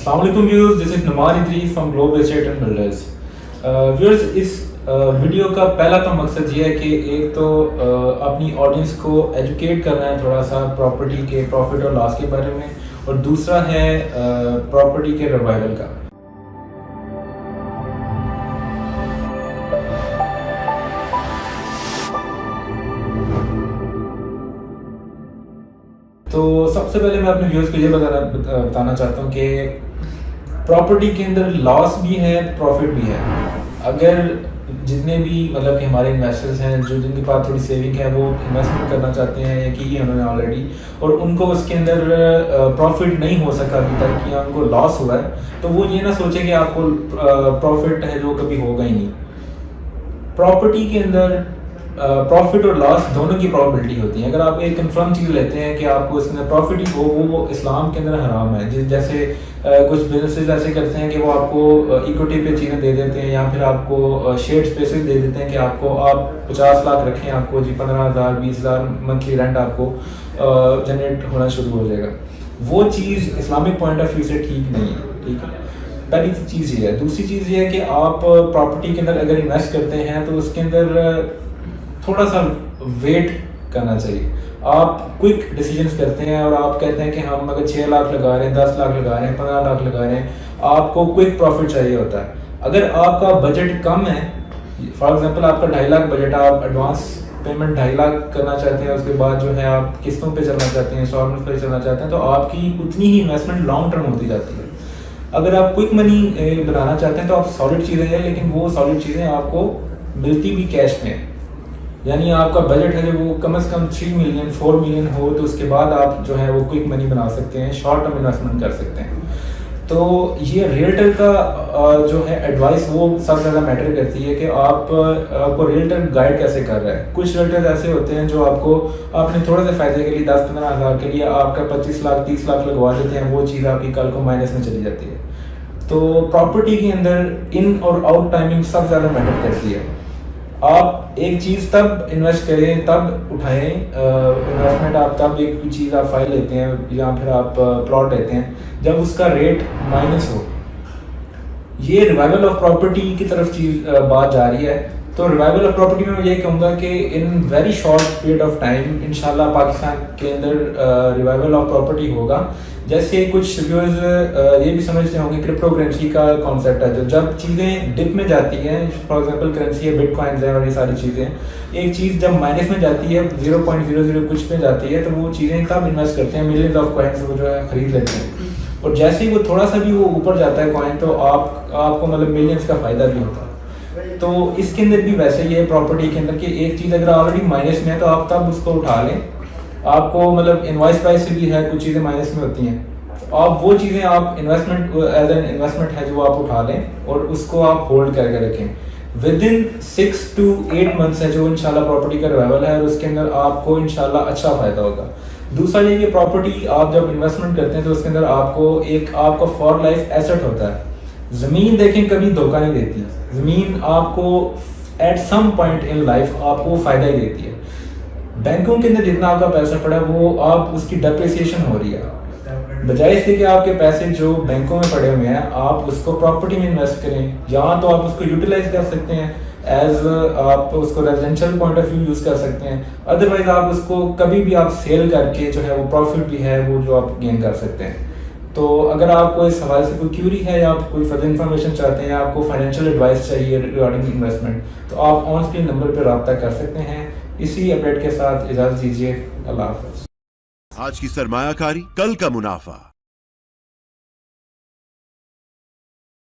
السلام علیکم viewers, this is Nauman Idrees from Global Estate and Builders. Viewers, اس ویڈیو کا پہلا تو مقصد یہ ہے کہ ایک تو اپنی آڈینس کو ایجوکیٹ کرنا ہے تھوڑا سا پراپرٹی کے پروفٹ اور لاس کے بارے میں، اور دوسرا ہے پراپرٹی کے ریوائول کا. تو سب سے پہلے میں اپنے ویورز کو یہ بتانا چاہتا ہوں کہ پراپرٹی کے اندر لاس بھی ہے، پروفٹ بھی ہے. اگر جتنے بھی کہ ہمارے انویسٹرز ہیں جن کے پاس تھوڑی سیونگ ہے، وہ انویسٹمنٹ کرنا چاہتے ہیں یا کی ہے انہوں نے آلریڈی، اور ان کو اس کے اندر پروفٹ نہیں ہو سکا ابھی تک یا ان کو لاس ہوا ہے، تو وہ یہ نہ سوچیں کہ آپ کو پروفٹ ہے جو کبھی ہوگا ہی نہیں. پراپرٹی کے اندر پروفٹ اور لاس دونوں کی پرابلٹی ہوتی ہے. اگر آپ ایک کنفرم چیز لیتے ہیں کہ آپ کو اس کے اندر پروفٹ ہی ہو، وہ اسلام کے اندر حرام ہے. جیسے کچھ بزنسز ایسے کرتے ہیں کہ وہ آپ کو ایکوٹی پہ چیزیں دے دیتے ہیں، یا پھر آپ کو شیئر اسپیسز دے دیتے ہیں کہ آپ 50 لاکھ رکھیں، آپ کو 15,000 20,000 منتھلی رینٹ آپ کو جنریٹ ہونا شروع ہو جائے گا. وہ چیز اسلامک پوائنٹ آف ویو سے ٹھیک نہیں ہے. ٹھیک ہے، پہلی چیز یہ ہے. دوسری چیز یہ ہے کہ آپ پراپرٹی کے اندر اگر انویسٹ کرتے ہیں تو اس کے اندر تھوڑا سا ویٹ کرنا چاہیے. آپ کوئک ڈیسیجنس کرتے ہیں اور آپ کہتے ہیں کہ ہم اگر 6 لاکھ لگا رہے ہیں، 10 لاکھ لگا رہے ہیں، 15 لاکھ لگا رہے ہیں، آپ کو کوئک پروفٹ چاہیے ہوتا ہے. اگر آپ کا بجٹ کم ہے، فار ایگزامپل آپ کا 2.5 لاکھ بجٹ ہے، آپ ایڈوانس پیمنٹ 2.5 لاکھ کرنا چاہتے ہیں، اس کے بعد جو ہے آپ قسطوں پہ چلنا چاہتے ہیں، انسٹالمنٹ پہ چلنا چاہتے ہیں، تو آپ کی اتنی ہی انویسٹمنٹ لانگ ٹرم ہوتی جاتی ہے. اگر آپ کوئک منی بنانا چاہتے ہیں تو آپ سالڈ چیزیں ہیں، لیکن وہ سالڈ چیزیں آپ کو ملتی بھی کیش میں. یعنی آپ کا بجٹ ہے جو وہ کم از کم 3 ملین 4 ملین ہو، تو اس کے بعد آپ جو ہے وہ کوئک منی بنا سکتے ہیں، شارٹ ٹرم انویسٹمنٹ کر سکتے ہیں. تو یہ ریئلٹر کا جو ہے ایڈوائس وہ سب سے زیادہ میٹر کرتی ہے کہ آپ کو ریئلٹر گائیڈ کیسے کر رہا ہے. کچھ ریئلٹرز ایسے ہوتے ہیں جو آپ نے تھوڑے سے فائدے کے لیے 10-15 ہزار کے لیے آپ کا 25 لاکھ 30 لاکھ لگوا دیتے ہیں، وہ چیز آپ کی کل کو مائنس میں چلی جاتی ہے. تو پراپرٹی کے اندر ان اور آؤٹ ٹائمنگ سب سے زیادہ میٹر کرتی ہے. آپ ایک چیز تب انویسٹ کریں، تب اٹھائیں انویسٹمنٹ، آپ تب ایک چیز آپ فائل لیتے ہیں یا پھر آپ پلاٹ لیتے ہیں جب اس کا ریٹ مائنس ہو. یہ ریوائول آف پراپرٹی کی طرف بات جا رہی ہے. تو ریوائول آف پراپرٹی میں یہ کہوں گا کہ in very short period of time انشاءاللہ پاکستان کے اندر ریوائول آف پراپرٹی ہوگا. جیسے کچھ ویورز یہ بھی سمجھتے ہوں گے کرپٹو کرنسی کا کانسیپٹ ہے، جو جب چیزیں ڈپ میں جاتی ہیں، فار ایگزامپل کرنسی ہے، بٹ کوائنز ہیں اور یہ ساری چیزیں، ایک چیز جب مائنس میں جاتی ہے 0.00 کچھ پہ جاتی ہے، تو وہ چیزیں تب انویسٹ کرتے ہیں، ملینز آف کوائنس وہ جو ہے خرید لیتے ہیں. اور جیسے ہی وہ تھوڑا سا بھی وہ اوپر جاتا ہے کوائن، تو آپ کو ملینز کا فائدہ بھی ہوتا ہے. تو اس کے اندر بھی ویسے ہی ہے پراپرٹی کے اندر کہ ایک چیز اگر آلریڈی مائنس میں ہے تو آپ تب اس کو اٹھا لیں. آپ کو انوائس پرائس سے بھی ہے کچھ چیزیں مائنس میں ہوتی ہیں، آپ وہ چیزیں آپ انویسٹمنٹ ایز این انویسٹمنٹ ہے جو آپ اٹھا لیں اور اس کو آپ ہولڈ کر کے رکھیں. ود ان 6 to 8 months ہے جو انشاءاللہ پراپرٹی کا ریوائول ہے، اور اس کے اندر آپ کو انشاءاللہ اچھا فائدہ ہوگا. دوسرا یہ کہ پراپرٹی آپ جب انویسٹمنٹ کرتے ہیں تو اس کے اندر آپ کا فار لائف ایسٹ ہوتا ہے. زمین دیکھیں کبھی دھوکہ نہیں دیتی. زمین آپ کو at some point in life آپ کو فائدہ ہی دیتی ہے. بینکوں کے اندر جتنا آپ کا پیسہ پڑا ہے وہ آپ اس کی ڈیپریسیشن ہو رہی ہے. بجائے اس کے کہ آپ کے پیسے جو بینکوں میں پڑے ہوئے ہیں آپ اس کو پراپرٹی میں انویسٹ کریں، یا تو آپ اس کو یوٹیلائز کر سکتے ہیں ایز آپ اس کو residential point of view use کر سکتے ہیں. ادروائز آپ اس کو کبھی بھی آپ سیل کر کے جو ہے وہ پروفٹ بھی ہے وہ جو آپ گین کر سکتے ہیں. تو اگر آپ کو اس حوالے سے کوئی کیوری ہے یا آپ کوئی فردر انفارمیشن چاہتے ہیں یا آپ کو فائنینشیل ایڈوائس چاہیے ریگارڈنگ انویسٹمنٹ، تو آپ آن اسکرین نمبر پہ رابطہ کر سکتے ہیں. اسی اپڈیٹ کے ساتھ اجازت دیجیے. اللہ حافظ. آج کی سرمایہ کاری، کل کا منافع.